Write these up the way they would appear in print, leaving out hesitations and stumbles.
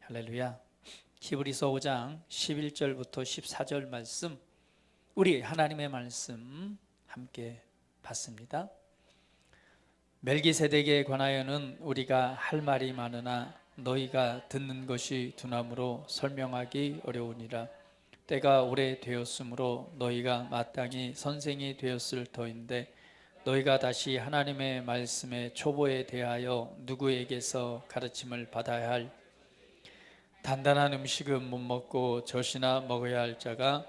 할렐루야. 히브리서 5장 11절부터 14절 말씀, 우리 하나님의 말씀 함께 봤습니다. 멜기세덱에 관하여는 우리가 할 말이 많으나 너희가 듣는 것이 두나무로 설명하기 어려우니라. 때가 오래되었으므로 너희가 마땅히 선생이 되었을 터인데 너희가 다시 하나님의 말씀의 초보에 대하여 누구에게서 가르침을 받아야 할? 단단한 음식은 못 먹고 젖이나 먹어야 할 자가,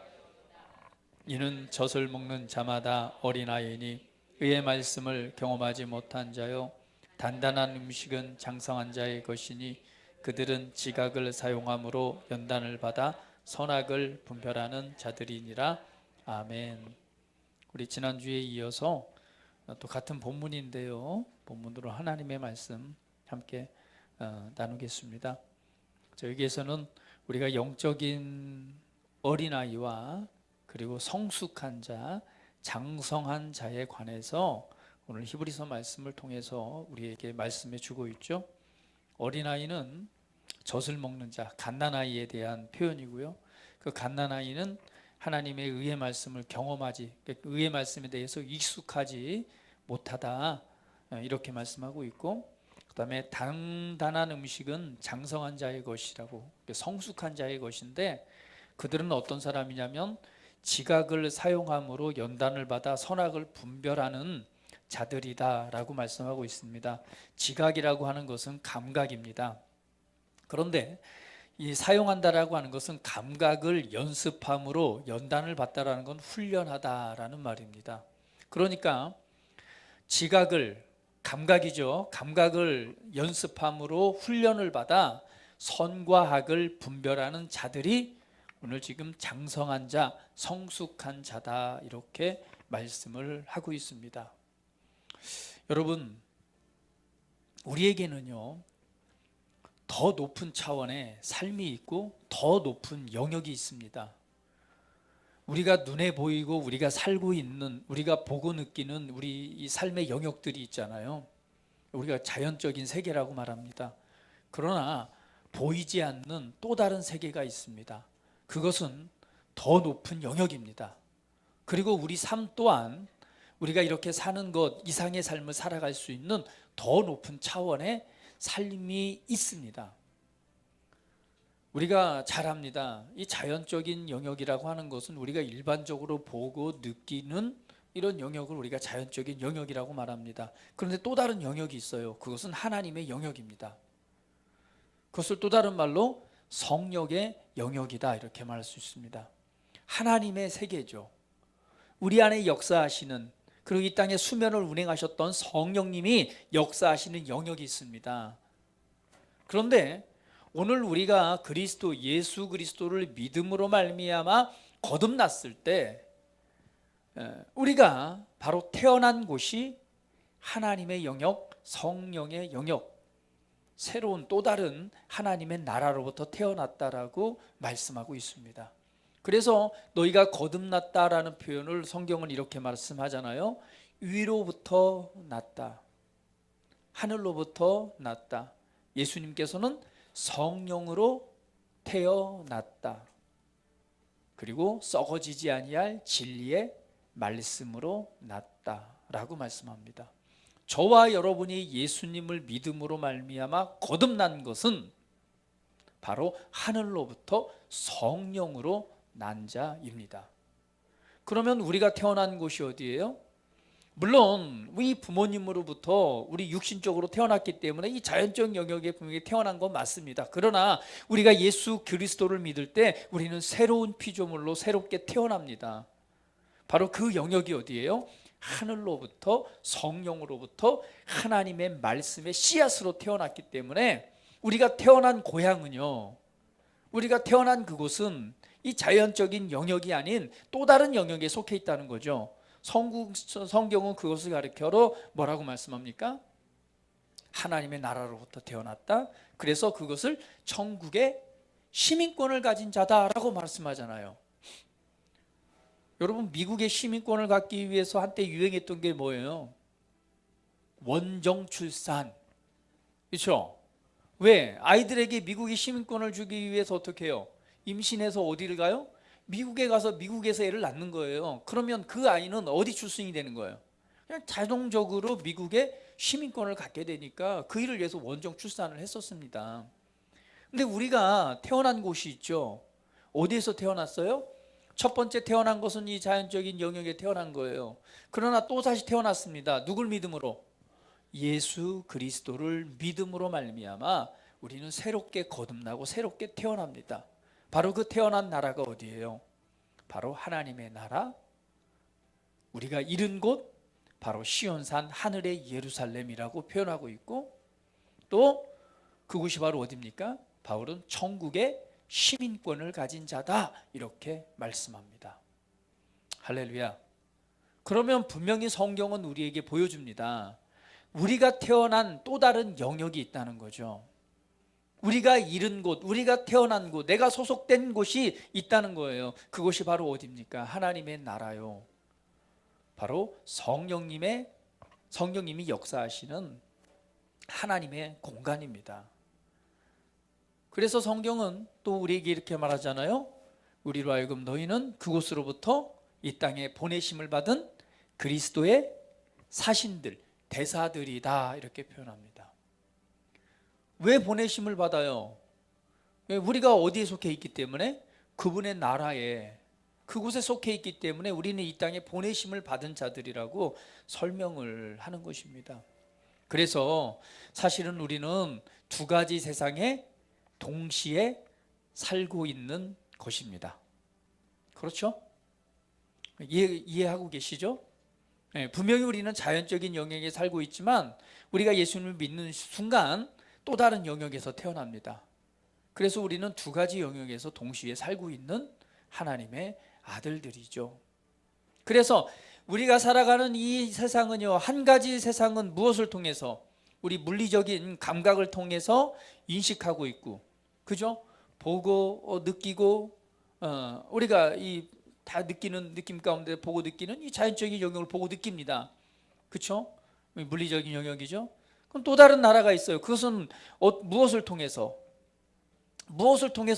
이는 젖을 먹는 자마다 어린아이니 의의 말씀을 경험하지 못한 자요, 단단한 음식은 장성한 자의 것이니 그들은 지각을 사용함으로 연단을 받아 선악을 분별하는 자들이니라. 아멘. 우리 지난주에 이어서 또 같은 본문인데요, 본문으로 하나님의 말씀 함께 나누겠습니다. 여기에서는 우리가 영적인 어린아이와 그리고 성숙한 자, 장성한 자에 관해서 오늘 히브리서 말씀을 통해서 우리에게 말씀해 주고 있죠. 어린아이는 젖을 먹는 자, 갓난아이에 대한 표현이고요. 그 갓난아이는 하나님의 의의 말씀을 경험하지, 의의 말씀에 대해서 익숙하지 못하다, 이렇게 말씀하고 있고, 그 다음에 단단한 음식은 장성한 자의 것이라고, 성숙한 자의 것인데, 그들은 어떤 사람이냐면 지각을 사용함으로 연단을 받아 선악을 분별하는 자들이다 라고 말씀하고 있습니다. 지각이라고 하는 것은 감각입니다. 그런데 이 사용한다라고 하는 것은 감각을 연습함으로 연단을 받다라는 건 훈련하다라는 말입니다. 그러니까 지각을, 감각이죠. 감각을 연습함으로 훈련을 받아 선과 악을 분별하는 자들이 오늘 지금 장성한 자, 성숙한 자다, 이렇게 말씀을 하고 있습니다. 여러분, 우리에게는요, 더 높은 차원의 삶이 있고 더 높은 영역이 있습니다. 우리가 눈에 보이고 우리가 살고 있는, 우리가 보고 느끼는 우리 이 삶의 영역들이 있잖아요. 우리가 자연적인 세계라고 말합니다. 그러나 보이지 않는 또 다른 세계가 있습니다. 그것은 더 높은 영역입니다. 그리고 우리 삶 또한 우리가 이렇게 사는 것 이상의 삶을 살아갈 수 있는 더 높은 차원의 삶이 있습니다. 우리가 잘 압니다. 이 자연적인 영역이라고 하는 것은 우리가 일반적으로 보고 느끼는 이런 영역을 우리가 자연적인 영역이라고 말합니다. 그런데 또 다른 영역이 있어요. 그것은 하나님의 영역입니다. 그것을 또 다른 말로 성령의 영역이다, 이렇게 말할 수 있습니다. 하나님의 세계죠. 우리 안에 역사하시는, 그리고 이 땅에 수면을 운행하셨던 성령님이 역사하시는 영역이 있습니다. 그런데 오늘 우리가 그리스도, 예수 그리스도를 믿음으로 말미암아 거듭났을 때 우리가 바로 태어난 곳이 하나님의 영역, 성령의 영역, 새로운 또 다른 하나님의 나라로부터 태어났다라고 말씀하고 있습니다. 그래서 너희가 거듭났다라는 표현을 성경은 이렇게 말씀하잖아요. 위로부터 났다, 하늘로부터 났다. 예수님께서는 성령으로 태어났다. 그리고 썩어지지 아니할 진리의 말씀으로 났다라고 말씀합니다. 저와 여러분이 예수님을 믿음으로 말미암아 거듭난 것은 바로 하늘로부터 성령으로 난 자입니다. 그러면 우리가 태어난 곳이 어디예요? 물론 우리 부모님으로부터 우리 육신적으로 태어났기 때문에 이 자연적 영역에 분명히 태어난 건 맞습니다. 그러나 우리가 예수 그리스도를 믿을 때 우리는 새로운 피조물로 새롭게 태어납니다. 바로 그 영역이 어디예요? 하늘로부터, 성령으로부터 하나님의 말씀의 씨앗으로 태어났기 때문에 우리가 태어난 고향은요, 우리가 태어난 그곳은 이 자연적인 영역이 아닌 또 다른 영역에 속해 있다는 거죠. 성경은 그것을 가리켜로 뭐라고 말씀합니까? 하나님의 나라로부터 태어났다. 그래서 그것을 천국의 시민권을 가진 자다라고 말씀하잖아요. 여러분, 미국의 시민권을 갖기 위해서 한때 유행했던 게 뭐예요? 원정 출산, 그렇죠? 왜? 아이들에게 미국이 시민권을 주기 위해서 어떻게 해요? 임신해서 어디를 가요? 미국에 가서 미국에서 애를 낳는 거예요. 그러면 그 아이는 어디 출생이 되는 거예요? 그냥 자동적으로 미국의 시민권을 갖게 되니까 그 일을 위해서 원정 출산을 했었습니다. 근데 우리가 태어난 곳이 있죠. 어디에서 태어났어요? 첫 번째 태어난 것은 이 자연적인 영역에 태어난 거예요. 그러나 또 다시 태어났습니다. 누굴 믿음으로? 예수 그리스도를 믿음으로 말미암아 우리는 새롭게 거듭나고 새롭게 태어납니다. 바로 그 태어난 나라가 어디예요? 바로 하나님의 나라, 우리가 이른 곳 바로 시온산 하늘의 예루살렘이라고 표현하고 있고, 또 그곳이 바로 어디입니까? 바울은 천국의 시민권을 가진 자다 이렇게 말씀합니다. 할렐루야. 그러면 분명히 성경은 우리에게 보여줍니다. 우리가 태어난 또 다른 영역이 있다는 거죠. 우리가 이른 곳, 우리가 태어난 곳, 내가 소속된 곳이 있다는 거예요. 그곳이 바로 어디입니까? 하나님의 나라요. 바로 성령님이 역사하시는 하나님의 공간입니다. 그래서 성경은 또 우리에게 이렇게 말하잖아요. 우리로 하여금 너희는 그곳으로부터 이 땅에 보내심을 받은 그리스도의 사신들, 대사들이다 이렇게 표현합니다. 왜 보내심을 받아요? 우리가 어디에 속해 있기 때문에? 그분의 나라에, 그곳에 속해 있기 때문에 우리는 이 땅에 보내심을 받은 자들이라고 설명을 하는 것입니다. 그래서 사실은 우리는 두 가지 세상에 동시에 살고 있는 것입니다. 그렇죠? 이해하고 계시죠? 네, 분명히 우리는 자연적인 영역에 살고 있지만 우리가 예수님을 믿는 순간 또 다른 영역에서 태어납니다. 그래서 우리는 두 가지 영역에서 동시에 살고 있는 하나님의 아들들이죠. 그래서 우리가 살아가는 이 세상은요, 한 가지 세상은 무엇을 통해서? 우리 물리적인 감각을 통해서 인식하고 있고, 그죠? 보고 느끼고, 우리가 이 다 느끼는 느낌 가운데 보고 느끼는 이 자연적인 영역을 보고 느낍니다. 그렇죠? 물리적인 영역이죠. 그럼 또 다른 나라가 있어요. 그것은 무엇을 통해서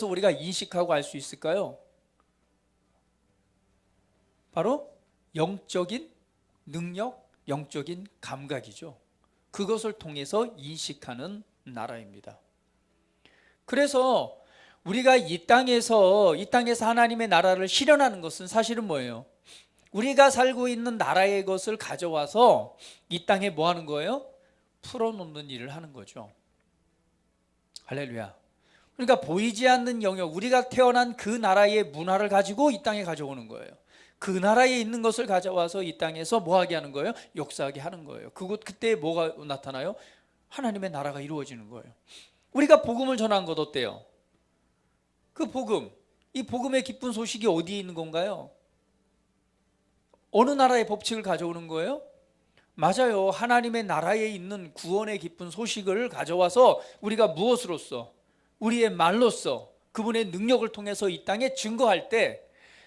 우리가 인식하고 알 수 있을까요? 바로 영적인 능력, 영적인 감각이죠. 그것을 통해서 인식하는 나라입니다. 그래서 우리가 이 땅에서 하나님의 나라를 실현하는 것은 사실은 뭐예요? 우리가 살고 있는 나라의 것을 가져와서 이 땅에 뭐 하는 거예요? 풀어놓는 일을 하는 거죠. 할렐루야. 그러니까 보이지 않는 영역, 우리가 태어난 그 나라의 문화를 가지고 이 땅에 가져오는 거예요. 그 나라에 있는 것을 가져와서 이 땅에서 뭐 하게 하는 거예요? 역사하게 하는 거예요. 그때 뭐가 나타나요? 하나님의 나라가 이루어지는 거예요. 우리가 복음을 전한 것 어때요? 그 복음, 이 복음의 기쁜 소식이 어디에 있는 건가요? 어느 나라의 법칙을 가져오는 거예요? 맞아요. 하나님의 나라에 있는 구원의 기쁜 소식을 가져와서 우리가 무엇으로써? 우리의 말로써 그분의 능력을 통해서 이 땅에 증거할 때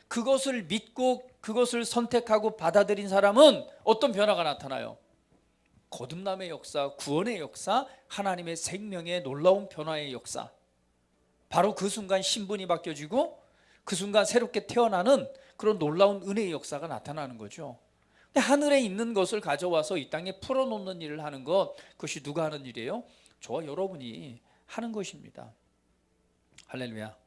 그것을 믿고 그것을 선택하고 받아들인 사람은 어떤 변화가 나타나요? 거듭남의 역사, 구원의 역사, 하나님의 생명의 놀라운 변화의 역사. 바로 그 순간 신분이 바뀌어지고 그 순간 새롭게 태어나는 그런 놀라운 은혜의 역사가 나타나는 거죠. 근데 하늘에 있는 것을 가져와서 이 땅에 풀어놓는 일을 하는 것, 그것이 누가 하는 일이에요? 저와 여러분이 하는 것입니다. 할렐루야.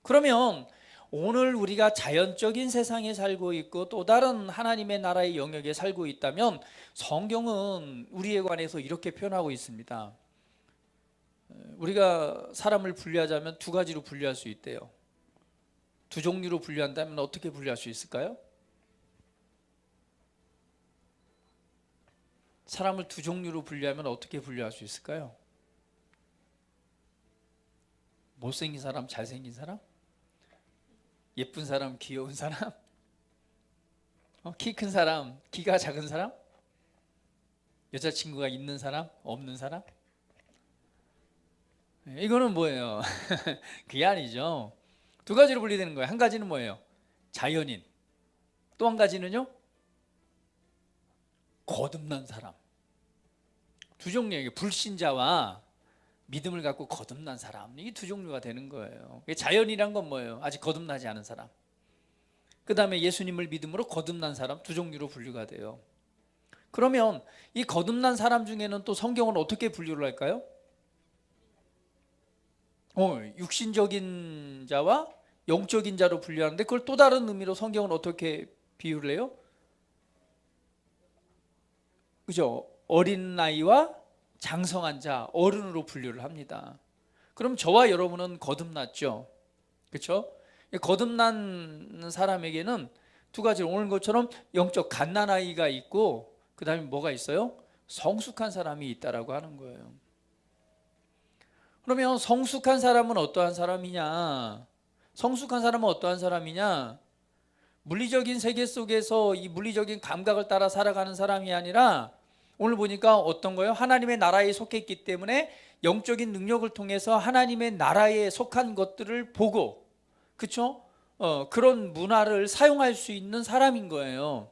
그러면 오늘 우리가 자연적인 세상에 살고 있고 또 다른 하나님의 나라의 영역에 살고 있다면 성경은 우리에 관해서 이렇게 표현하고 있습니다. 우리가 사람을 분류하자면 두 가지로 분류할 수 있대요. 두 종류로 분류한다면 어떻게 분류할 수 있을까요? 사람을 두 종류로 분류하면 어떻게 분류할 수 있을까요? 못생긴 사람, 잘생긴 사람? 예쁜 사람, 귀여운 사람? 키 큰 사람, 키가 작은 사람? 여자친구가 있는 사람, 없는 사람? 이거는 뭐예요? 그게 아니죠. 두 가지로 분리되는 거예요. 한 가지는 뭐예요? 자연인. 또 한 가지는요? 거듭난 사람. 두 종류예요. 불신자와 믿음을 갖고 거듭난 사람, 이 두 종류가 되는 거예요. 자연이란 건 뭐예요? 아직 거듭나지 않은 사람. 그 다음에 예수님을 믿음으로 거듭난 사람, 두 종류로 분류가 돼요. 그러면 이 거듭난 사람 중에는 또 성경은 어떻게 분류를 할까요? 육신적인 자와 영적인 자로 분류하는데, 그걸 또 다른 의미로 성경은 어떻게 비유를 해요? 그죠? 어린 나이와 장성한 자, 어른으로 분류를 합니다. 그럼 저와 여러분은 거듭났죠. 그렇죠? 거듭난 사람에게는 두 가지, 오늘 것처럼 영적 갓난아이가 있고, 그 다음에 뭐가 있어요? 성숙한 사람이 있다라고 하는 거예요. 그러면 성숙한 사람은 어떠한 사람이냐? 성숙한 사람은 어떠한 사람이냐? 물리적인 세계 속에서 이 물리적인 감각을 따라 살아가는 사람이 아니라, 오늘 보니까 어떤 거예요? 하나님의 나라에 속했기 때문에 영적인 능력을 통해서 하나님의 나라에 속한 것들을 보고, 그렇죠? 그런 문화를 사용할 수 있는 사람인 거예요.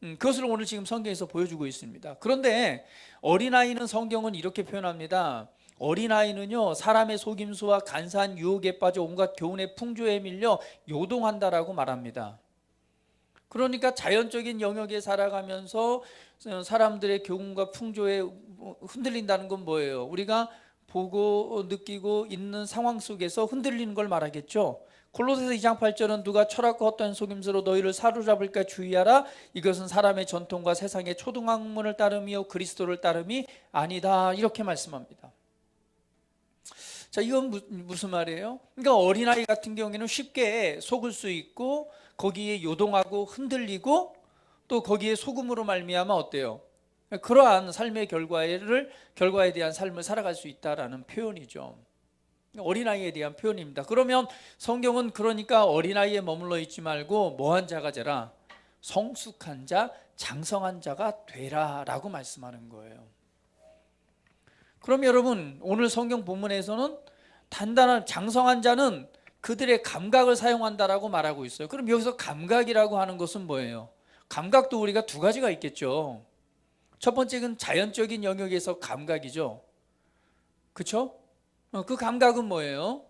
그것을 오늘 지금 성경에서 보여주고 있습니다. 그런데 어린아이는 성경은 이렇게 표현합니다. 어린아이는요, 사람의 속임수와 간사한 유혹에 빠져 온갖 교훈의 풍조에 밀려 요동한다라고 말합니다. 그러니까 자연적인 영역에 살아가면서 사람들의 교훈과 풍조에 흔들린다는 건 뭐예요? 우리가 보고 느끼고 있는 상황 속에서 흔들리는 걸 말하겠죠. 골로새서 2장 8절은 누가 철학과 헛된 속임수로 너희를 사로잡을까 주의하라. 이것은 사람의 전통과 세상의 초등학문을 따름이요 그리스도를 따름이 아니다. 이렇게 말씀합니다. 자, 이건 무슨 말이에요? 그러니까 어린아이 같은 경우에는 쉽게 속을 수 있고, 거기에 요동하고 흔들리고, 또 거기에 속음으로 말미암아 어때요? 그러한 삶의 결과에 대한 삶을 살아갈 수 있다라는 표현이죠. 어린아이에 대한 표현입니다. 그러면 성경은 그러니까 어린아이에 머물러 있지 말고 뭐한 자가 되라? 성숙한 자, 장성한 자가 되라 라고 말씀하는 거예요. 그럼 여러분, 오늘 성경 본문에서는 단단한 장성한 자는 그들의 감각을 사용한다라고 말하고 있어요. 그럼 여기서 감각이라고 하는 것은 뭐예요? 감각도 우리가 두 가지가 있겠죠. 첫 번째는 자연적인 영역에서 감각이죠. 그렇죠? 그 감각은 뭐예요?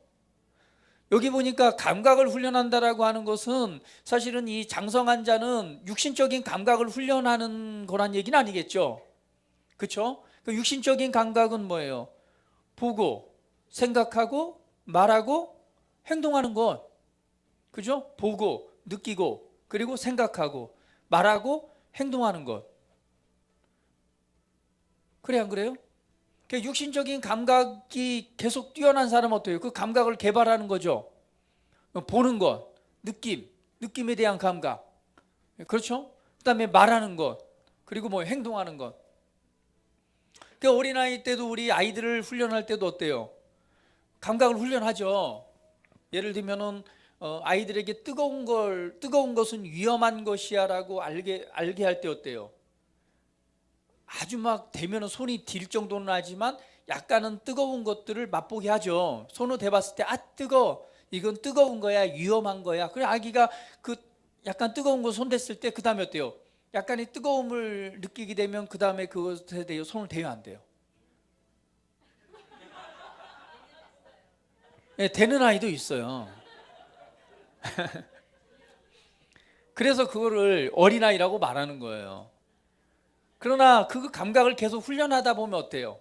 여기 보니까 감각을 훈련한다라고 하는 것은 사실은 이 장성한 자는 육신적인 감각을 훈련하는 거란 얘기는 아니겠죠. 그렇죠? 그 육신적인 감각은 뭐예요? 보고, 생각하고, 말하고, 행동하는 것. 그죠? 보고, 느끼고, 그리고 생각하고, 말하고, 행동하는 것. 그래, 안 그래요? 육신적인 감각이 계속 뛰어난 사람은 어때요? 그 감각을 개발하는 거죠. 보는 것, 느낌에 대한 감각. 그렇죠? 그 다음에 말하는 것, 그리고 뭐 행동하는 것. 그 어린아이 때도 우리 아이들을 훈련할 때도 어때요? 감각을 훈련하죠. 예를 들면은 아이들에게 뜨거운 것은 위험한 것이야라고 알게 할 때 어때요? 아주 막 대면은 손이 딜 정도는 하지만 약간은 뜨거운 것들을 맛보게 하죠. 손으로 대봤을 때 뜨거워. 이건 뜨거운 거야, 위험한 거야. 그래 아기가 그 약간 뜨거운 거 손 댔을 때 그 다음에 어때요? 약간의 뜨거움을 느끼게 되면 그 다음에 그것에 대해 손을 대면 안 돼요. 네, 되는 아이도 있어요. 그래서 그거를 어린아이라고 말하는 거예요. 그러나 그 감각을 계속 훈련하다 보면 어때요?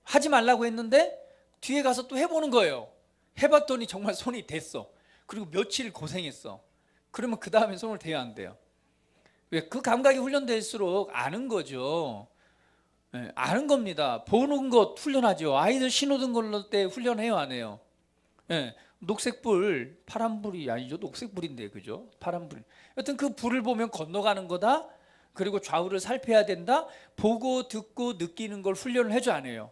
하지 말라고 했는데 뒤에 가서 또 해보는 거예요. 해봤더니 정말 손이 됐어. 그리고 며칠 고생했어. 그러면 그 다음에 손을 대야 안 돼요. 왜? 그 감각이 훈련될수록 아는 거죠. 네, 아는 겁니다. 보는 것 훈련하죠. 아이들 신호등 걸을 때 훈련해요, 안 해요? 네, 녹색불, 파란불이 아니죠. 녹색불인데, 그죠? 파란불. 여튼 그 불을 보면 건너가는 거다. 그리고 좌우를 살펴야 된다. 보고 듣고 느끼는 걸 훈련을 해줘, 안 해요?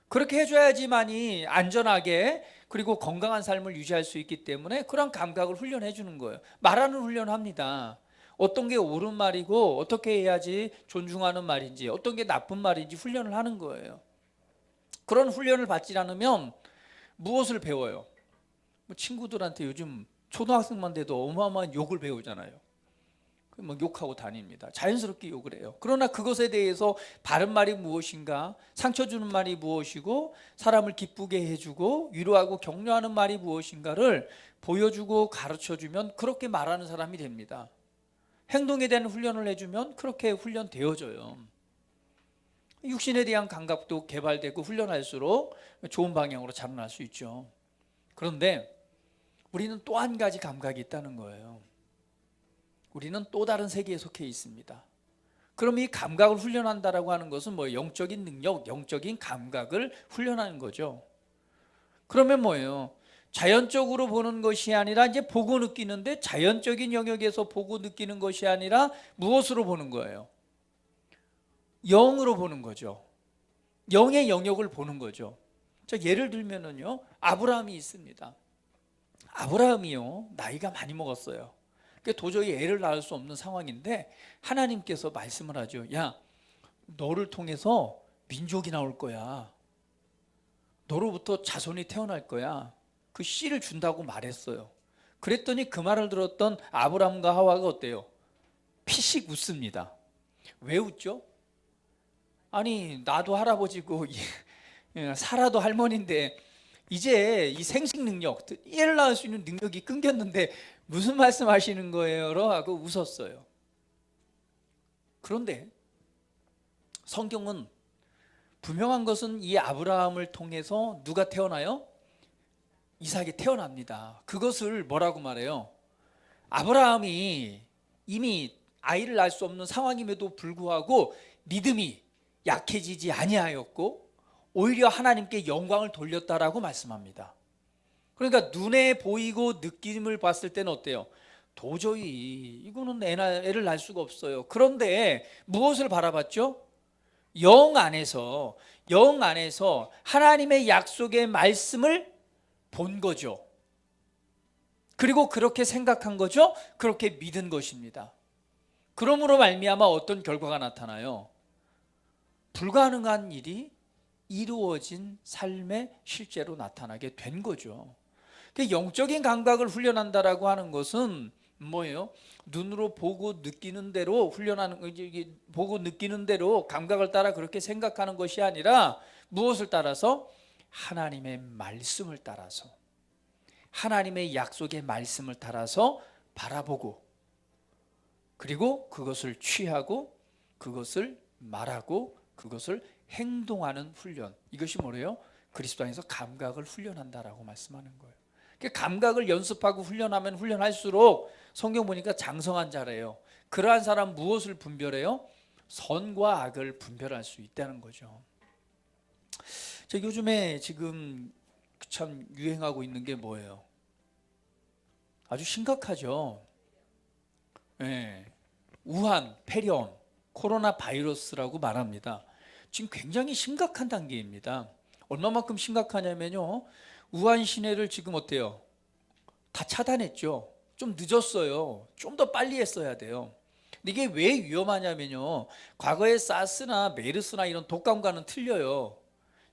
그렇게 해줘야지만이 안전하게 그리고 건강한 삶을 유지할 수 있기 때문에 그런 감각을 훈련해 주는 거예요. 말하는 훈련을 합니다. 어떤 게 옳은 말이고 어떻게 해야지 존중하는 말인지 어떤 게 나쁜 말인지 훈련을 하는 거예요. 그런 훈련을 받지 않으면 무엇을 배워요? 친구들한테 요즘 초등학생만 돼도 어마어마한 욕을 배우잖아요. 뭐 욕하고 다닙니다. 자연스럽게 욕을 해요. 그러나 그것에 대해서 바른 말이 무엇인가, 상처 주는 말이 무엇이고, 사람을 기쁘게 해주고 위로하고 격려하는 말이 무엇인가를 보여주고 가르쳐주면 그렇게 말하는 사람이 됩니다. 행동에 대한 훈련을 해주면 그렇게 훈련되어져요. 육신에 대한 감각도 개발되고 훈련할수록 좋은 방향으로 자라날 수 있죠. 그런데 우리는 또 한 가지 감각이 있다는 거예요. 우리는 또 다른 세계에 속해 있습니다. 그럼 이 감각을 훈련한다라고 하는 것은 뭐 영적인 능력, 영적인 감각을 훈련하는 거죠. 그러면 뭐예요? 자연적으로 보는 것이 아니라 이제 보고 느끼는데, 자연적인 영역에서 보고 느끼는 것이 아니라 무엇으로 보는 거예요? 영으로 보는 거죠. 영의 영역을 보는 거죠. 자, 예를 들면은요, 아브라함이 있습니다. 아브라함이요, 나이가 많이 먹었어요. 도저히 애를 낳을 수 없는 상황인데 하나님께서 말씀을 하죠. 야, 너를 통해서 민족이 나올 거야. 너로부터 자손이 태어날 거야. 그 씨를 준다고 말했어요. 그랬더니 그 말을 들었던 아브라함과 하와가 어때요? 피식 웃습니다. 왜 웃죠? 아니, 나도 할아버지고 사라도 할머니인데 이제 이 생식 능력, 애를 낳을 수 있는 능력이 끊겼는데 무슨 말씀하시는 거예요? 하고 웃었어요. 그런데 성경은 분명한 것은 이 아브라함을 통해서 누가 태어나요? 이삭이 태어납니다. 그것을 뭐라고 말해요? 아브라함이 이미 아이를 낳을 수 없는 상황임에도 불구하고 믿음이 약해지지 아니하였고 오히려 하나님께 영광을 돌렸다라고 말씀합니다. 그러니까 눈에 보이고 느낌을 봤을 때는 어때요? 도저히 이거는 애를 낳을 수가 없어요. 그런데 무엇을 바라봤죠? 영 안에서 하나님의 약속의 말씀을 본 거죠. 그리고 그렇게 생각한 거죠. 그렇게 믿은 것입니다. 그러므로 말미암아 어떤 결과가 나타나요? 불가능한 일이 이루어진 삶에 실제로 나타나게 된 거죠. 영적인 감각을 훈련한다라고 하는 것은 뭐예요? 눈으로 보고 느끼는 대로 훈련하는, 보고 느끼는 대로 감각을 따라 그렇게 생각하는 것이 아니라 무엇을 따라서? 하나님의 말씀을 따라서, 하나님의 약속의 말씀을 따라서 바라보고, 그리고 그것을 취하고 그것을 말하고 그것을 행동하는 훈련. 이것이 뭐래요? 그리스도 안에서 감각을 훈련한다라고 말씀하는 거예요. 감각을 연습하고 훈련하면 훈련할수록 성경 보니까 장성한 자래요. 그러한 사람 무엇을 분별해요? 선과 악을 분별할 수 있다는 거죠. 요즘에 지금 참 유행하고 있는 게 뭐예요? 아주 심각하죠. 네. 우한 폐렴, 코로나 바이러스라고 말합니다. 지금 굉장히 심각한 단계입니다. 얼마만큼 심각하냐면요, 우한 시내를 지금 어때요? 다 차단했죠. 좀 늦었어요. 좀 더 빨리 했어야 돼요. 근데 이게 왜 위험하냐면요, 과거의 사스나 메르스나 이런 독감과는 틀려요.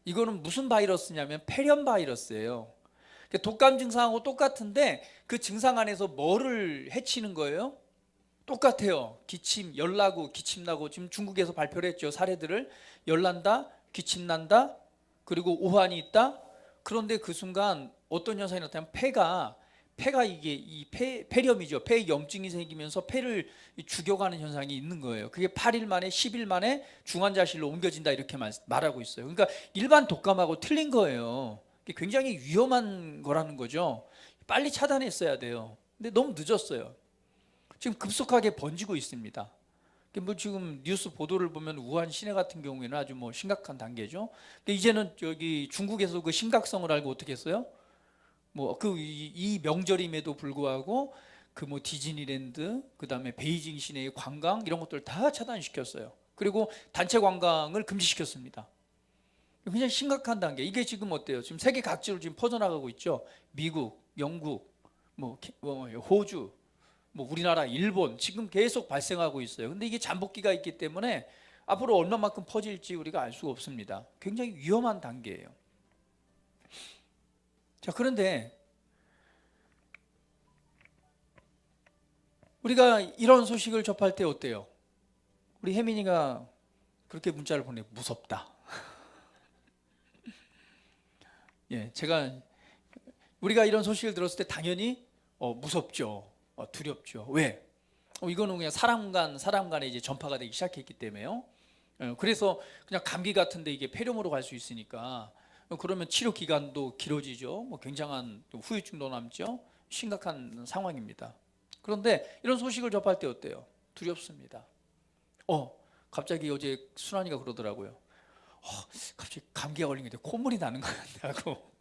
이거는 무슨 바이러스냐면 폐렴 바이러스예요. 독감 증상하고 똑같은데 그 증상 안에서 뭐를 해치는 거예요? 똑같아요. 기침, 열나고 기침나고, 지금 중국에서 발표를 했죠. 사례들을. 열난다, 기침난다, 그리고 오한이 있다. 그런데 그 순간 어떤 현상이 나타나면 폐가 이게 이 폐렴이죠. 폐에 염증이 생기면서 폐를 죽여가는 현상이 있는 거예요. 그게 8일 만에 10일 만에 중환자실로 옮겨진다, 이렇게 말하고 있어요. 그러니까 일반 독감하고 틀린 거예요. 굉장히 위험한 거라는 거죠. 빨리 차단했어야 돼요. 근데 너무 늦었어요. 지금 급속하게 번지고 있습니다. 뭐 지금 뉴스 보도를 보면 우한 시내 같은 경우에는 아주 뭐 심각한 단계죠. 이제는 여기 중국에서 그 심각성을 알고 어떻게 했어요? 뭐 이 명절임에도 불구하고 그 뭐 디즈니랜드, 그다음에 베이징 시내의 관광 이런 것들 다 차단시켰어요. 그리고 단체 관광을 금지시켰습니다. 굉장히 심각한 단계. 이게 지금 어때요? 지금 세계 각지로 지금 퍼져나가고 있죠. 미국, 영국, 뭐 호주, 뭐 우리나라, 일본 지금 계속 발생하고 있어요. 근데 이게 잠복기가 있기 때문에 앞으로 얼마만큼 퍼질지 우리가 알 수가 없습니다. 굉장히 위험한 단계예요. 자, 그런데 우리가 이런 소식을 접할 때 어때요? 우리 혜민이가 그렇게 문자를 보내, 무섭다. 예, 우리가 이런 소식을 들었을 때 당연히 무섭죠. 두렵죠. 왜? 이거는 그냥 사람 간에 이제 전파가 되기 시작했기 때문에요. 그래서 그냥 감기 같은데 이게 폐렴으로 갈 수 있으니까 그러면 치료 기간도 길어지죠. 뭐 굉장한 후유증도 남죠. 심각한 상황입니다. 그런데 이런 소식을 접할 때 어때요? 두렵습니다. 갑자기 어제 순환이가 그러더라고요. 갑자기 감기가 걸린 게 콧물이 나는 것 같다고.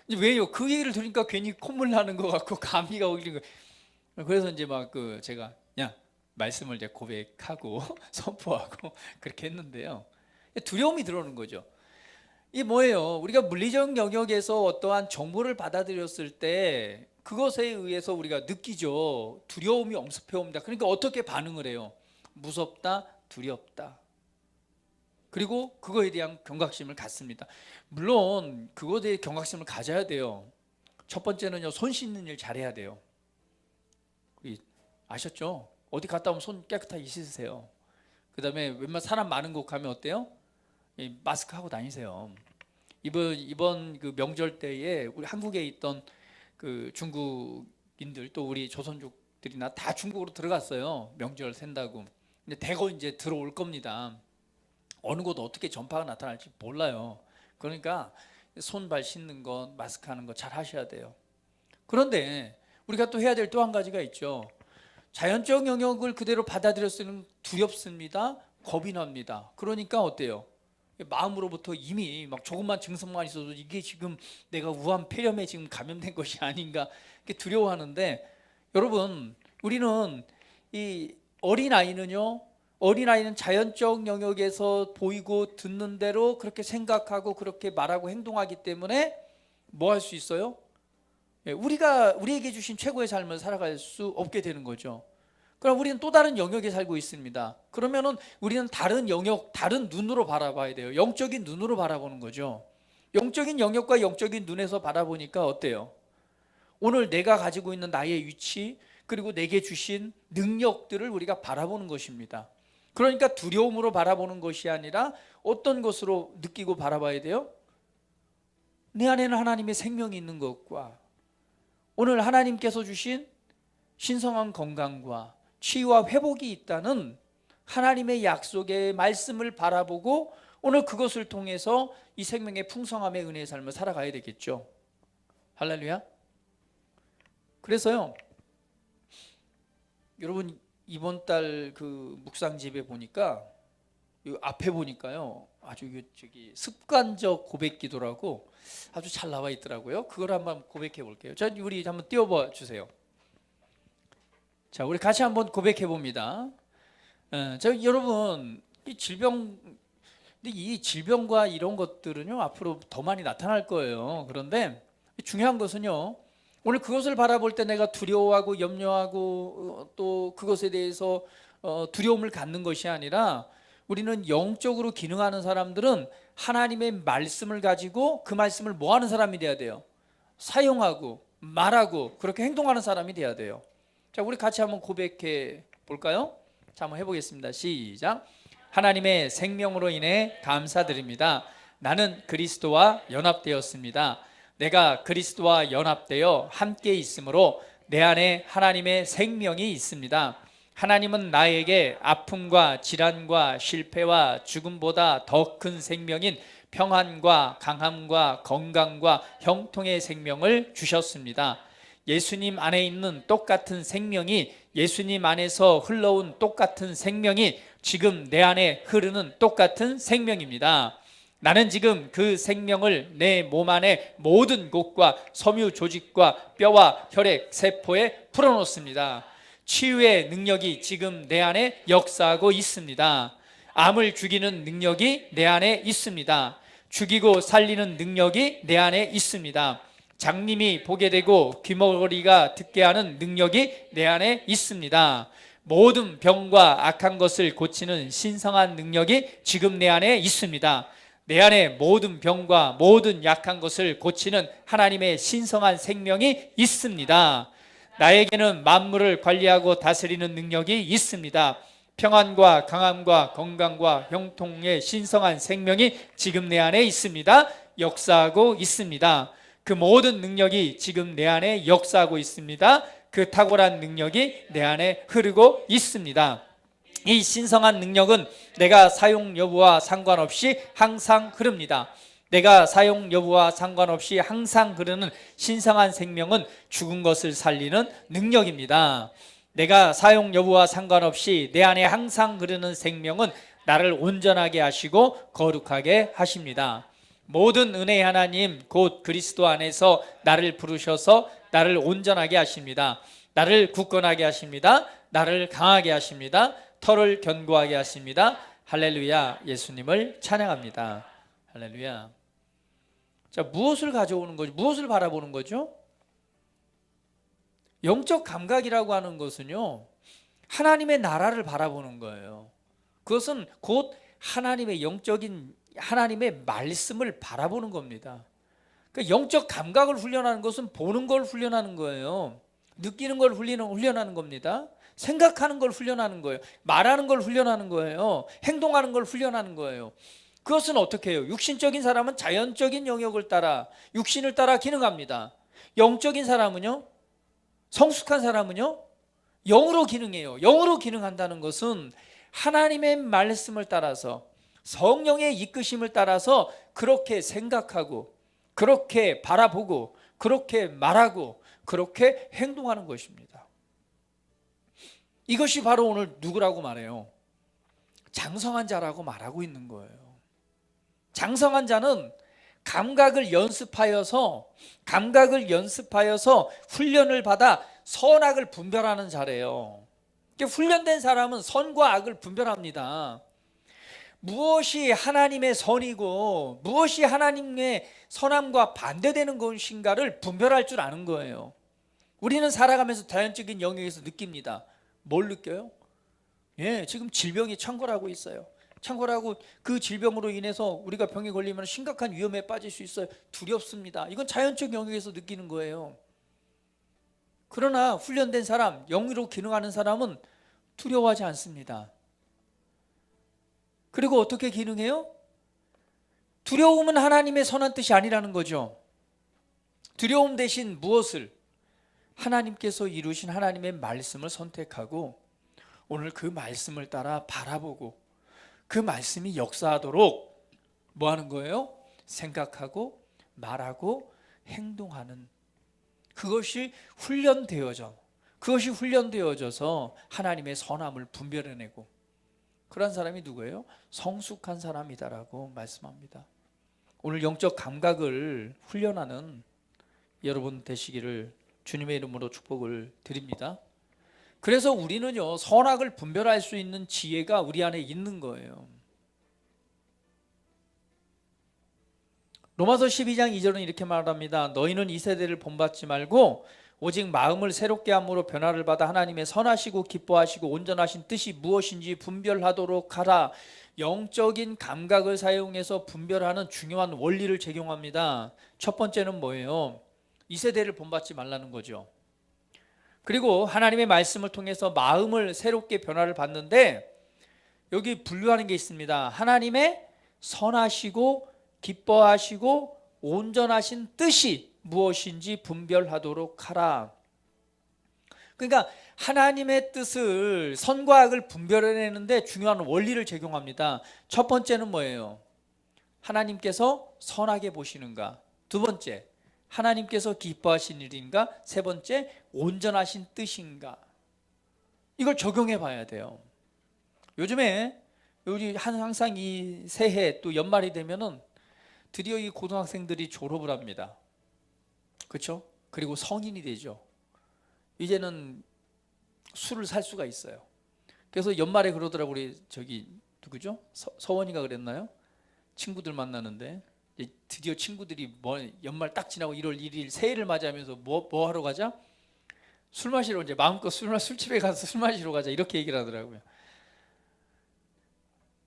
왜요? 그 얘기를 들으니까 괜히 콧물 나는 것 같고 감기가 걸린 거. 그래서 이제 막 제가 말씀을 이제 고백하고 선포하고 그렇게 했는데요. 두려움이 들어오는 거죠. 이게 뭐예요? 우리가 물리적 영역에서 어떠한 정보를 받아들였을 때 그것에 의해서 우리가 느끼죠. 두려움이 엄습해 옵니다. 그러니까 어떻게 반응을 해요? 무섭다, 두렵다. 그리고 그거에 대한 경각심을 갖습니다. 물론 그거에 대해 경각심을 가져야 돼요. 첫 번째는요, 손 씻는 일 잘해야 돼요. 아셨죠? 어디 갔다 오면 손 깨끗하게 씻으세요. 그 다음에 웬만 사람 많은 곳 가면 어때요? 마스크 하고 다니세요. 이번 그 명절 때에 우리 한국에 있던 그 중국인들 또 우리 조선족들이나 다 중국으로 들어갔어요. 명절 샌다고. 근데 대거 이제 들어올 겁니다. 어느 곳 어떻게 전파가 나타날지 몰라요. 그러니까 손발 씻는 것, 마스크 하는 거 잘 하셔야 돼요. 그런데 우리가 또 해야 될 또 한 가지가 있죠. 자연적 영역을 그대로 받아들였을 때는 두렵습니다. 겁이 납니다. 그러니까 어때요? 마음으로부터 이미 막 조금만 증상만 있어도 이게 지금 내가 우한 폐렴에 지금 감염된 것이 아닌가 이렇게 두려워하는데, 여러분, 우리는 이 어린아이는 자연적 영역에서 보이고 듣는 대로 그렇게 생각하고 그렇게 말하고 행동하기 때문에 뭐 할 수 있어요? 우리에게 주신 최고의 삶을 살아갈 수 없게 되는 거죠. 그럼 우리는 또 다른 영역에 살고 있습니다. 그러면은 우리는 다른 영역, 다른 눈으로 바라봐야 돼요. 영적인 눈으로 바라보는 거죠. 영적인 영역과 영적인 눈에서 바라보니까 어때요? 오늘 내가 가지고 있는 나의 위치, 그리고 내게 주신 능력들을 우리가 바라보는 것입니다. 그러니까 두려움으로 바라보는 것이 아니라 어떤 것으로 느끼고 바라봐야 돼요? 내 안에는 하나님의 생명이 있는 것과 오늘 하나님께서 주신 신성한 건강과 치유와 회복이 있다는 하나님의 약속의 말씀을 바라보고 오늘 그것을 통해서 이 생명의 풍성함의 은혜의 삶을 살아가야 되겠죠. 할렐루야. 그래서요, 여러분, 이번 달 그 묵상집에 보니까 이 앞에 보니까요, 아주 습관적 고백 기도라고 아주 잘 나와 있더라고요. 그걸 한번 고백해 볼게요. 자, 우리 한번 띄워봐 주세요. 자, 우리 같이 한번 고백해 봅니다. 여러분, 이 질병과 이런 것들은요, 앞으로 더 많이 나타날 거예요. 그런데 중요한 것은요, 오늘 그것을 바라볼 때 내가 두려워하고 염려하고 또 그것에 대해서 두려움을 갖는 것이 아니라, 우리는 영적으로 기능하는 사람들은 하나님의 말씀을 가지고 그 말씀을 뭐 하는 사람이 돼야 돼요? 사용하고 말하고 그렇게 행동하는 사람이 돼야 돼요. 자, 우리 같이 한번 고백해 볼까요? 자, 한번 해보겠습니다. 시작. 하나님의 생명으로 인해 감사드립니다. 나는 그리스도와 연합되었습니다. 내가 그리스도와 연합되어 함께 있으므로 내 안에 하나님의 생명이 있습니다. 하나님은 나에게 아픔과 질환과 실패와 죽음보다 더 큰 생명인 평안과 강함과 건강과 형통의 생명을 주셨습니다. 예수님 안에 있는 똑같은 생명이, 예수님 안에서 흘러온 똑같은 생명이 지금 내 안에 흐르는 똑같은 생명입니다. 나는 지금 그 생명을 내 몸 안에 모든 곳과 섬유 조직과 뼈와 혈액, 세포에 풀어놓습니다. 치유의 능력이 지금 내 안에 역사하고 있습니다. 암을 죽이는 능력이 내 안에 있습니다. 죽이고 살리는 능력이 내 안에 있습니다. 장님이 보게 되고 귀머거리가 듣게 하는 능력이 내 안에 있습니다. 모든 병과 악한 것을 고치는 신성한 능력이 지금 내 안에 있습니다. 내 안에 모든 병과 모든 약한 것을 고치는 하나님의 신성한 생명이 있습니다. 나에게는 만물을 관리하고 다스리는 능력이 있습니다. 평안과 강함과 건강과 형통의 신성한 생명이 지금 내 안에 있습니다. 역사하고 있습니다. 그 모든 능력이 지금 내 안에 역사하고 있습니다. 그 탁월한 능력이 내 안에 흐르고 있습니다. 이 신성한 능력은 내가 사용 여부와 상관없이 항상 흐릅니다. 내가 사용 여부와 상관없이 항상 흐르는 신성한 생명은 죽은 것을 살리는 능력입니다. 내가 사용 여부와 상관없이 내 안에 항상 흐르는 생명은 나를 온전하게 하시고 거룩하게 하십니다. 모든 은혜의 하나님 곧 그리스도 안에서 나를 부르셔서 나를 온전하게 하십니다. 나를 굳건하게 하십니다. 나를 강하게 하십니다. 털을 견고하게 하십니다. 할렐루야. 예수님을 찬양합니다. 할렐루야. 자, 무엇을 가져오는 거죠? 무엇을 바라보는 거죠? 영적 감각이라고 하는 것은요, 하나님의 나라를 바라보는 거예요. 그것은 곧 하나님의 영적인 하나님의 말씀을 바라보는 겁니다. 그러니까 영적 감각을 훈련하는 것은 보는 걸 훈련하는 거예요. 느끼는 걸 훈련하는 겁니다. 생각하는 걸 훈련하는 거예요. 말하는 걸 훈련하는 거예요. 행동하는 걸 훈련하는 거예요. 그것은 어떻게 해요? 육신적인 사람은 자연적인 영역을 따라 육신을 따라 기능합니다. 영적인 사람은요, 성숙한 사람은요, 영으로 기능해요. 영으로 기능한다는 것은 하나님의 말씀을 따라서 성령의 이끄심을 따라서 그렇게 생각하고 그렇게 바라보고 그렇게 말하고 그렇게 행동하는 것입니다. 이것이 바로 오늘 누구라고 말해요? 장성한 자라고 말하고 있는 거예요. 장성한 자는 감각을 연습하여서 훈련을 받아 선악을 분별하는 자래요. 훈련된 사람은 선과 악을 분별합니다. 무엇이 하나님의 선이고 무엇이 하나님의 선함과 반대되는 것인가를 분별할 줄 아는 거예요. 우리는 살아가면서 자연적인 영역에서 느낍니다. 뭘 느껴요? 지금 질병이 창궐하고 있어요. 창궐하고 그 질병으로 인해서 우리가 병에 걸리면 심각한 위험에 빠질 수 있어요. 두렵습니다. 이건 자연적 영역에서 느끼는 거예요. 그러나 훈련된 사람, 영으로 기능하는 사람은 두려워하지 않습니다. 그리고 어떻게 기능해요? 두려움은 하나님의 선한 뜻이 아니라는 거죠. 두려움 대신 무엇을? 하나님께서 이루신 하나님의 말씀을 선택하고 오늘 그 말씀을 따라 바라보고 그 말씀이 역사하도록 뭐 하는 거예요? 생각하고 말하고 행동하는, 그것이 훈련되어져서 하나님의 선함을 분별해내고, 그런 사람이 누구예요? 성숙한 사람이다라고 말씀합니다. 오늘 영적 감각을 훈련하는 여러분 되시기를 주님의 이름으로 축복을 드립니다. 그래서 우리는요, 선악을 분별할 수 있는 지혜가 우리 안에 있는 거예요. 로마서 12장 2절은 이렇게 말합니다. 너희는 이 세대를 본받지 말고 오직 마음을 새롭게 함으로 변화를 받아 하나님의 선하시고 기뻐하시고 온전하신 뜻이 무엇인지 분별하도록 하라. 영적인 감각을 사용해서 분별하는 중요한 원리를 적용합니다. 첫 번째는 뭐예요? 이 세대를 본받지 말라는 거죠. 그리고 하나님의 말씀을 통해서 마음을 새롭게 변화를 받는데 여기 분류하는 게 있습니다. 하나님의 선하시고 기뻐하시고 온전하신 뜻이 무엇인지 분별하도록 하라. 그러니까 하나님의 뜻을, 선과 악을 분별해내는데 중요한 원리를 적용합니다. 첫 번째는 뭐예요? 하나님께서 선하게 보시는가? 두 번째, 하나님께서 기뻐하신 일인가? 세 번째, 온전하신 뜻인가? 이걸 적용해 봐야 돼요. 요즘에 우리 항상 이 새해 또 연말이 되면은 드디어 이 고등학생들이 졸업을 합니다. 그렇죠? 그리고 성인이 되죠. 이제는 술을 살 수가 있어요. 그래서 연말에 그러더라고. 우리 누구죠? 서원이가 그랬나요? 친구들 만나는데 드디어 친구들이 연말 딱 지나고 1월 1일 새해를 맞이하면서 뭐 하러 가자? 술 마시러, 이제 마음껏 술집에 가서 술 마시러 가자, 이렇게 얘기를 하더라고요.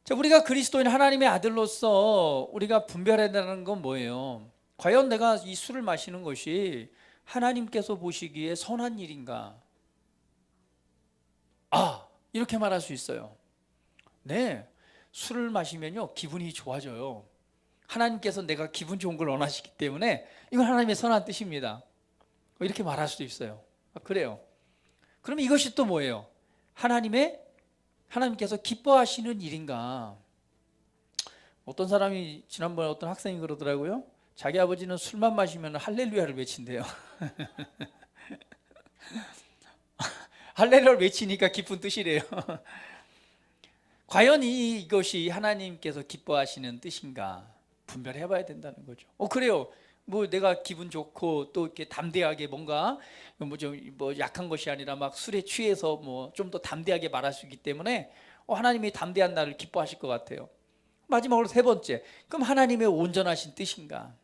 자, 우리가 그리스도인 하나님의 아들로서 우리가 분별해야 되는 건 뭐예요? 과연 내가 이 술을 마시는 것이 하나님께서 보시기에 선한 일인가? 이렇게 말할 수 있어요. 네, 술을 마시면요 기분이 좋아져요. 하나님께서 내가 기분 좋은 걸 원하시기 때문에 이건 하나님의 선한 뜻입니다. 이렇게 말할 수도 있어요. 그래요. 그러면 이것이 또 뭐예요? 하나님께서 기뻐하시는 일인가? 어떤 사람이 지난번에 어떤 학생이 그러더라고요. 자기 아버지는 술만 마시면 할렐루야를 외친대요. 할렐루야를 외치니까 기쁜 뜻이래요. 과연 이것이 하나님께서 기뻐하시는 뜻인가? 분별해 봐야 된다는 거죠. 그래요. 뭐 내가 기분 좋고 또 이렇게 담대하게 뭔가 뭐 약한 것이 아니라 막 술에 취해서 뭐 좀 더 담대하게 말할 수 있기 때문에 하나님이 담대한 나를 기뻐하실 것 같아요. 마지막으로 세 번째, 그럼 하나님의 온전하신 뜻인가?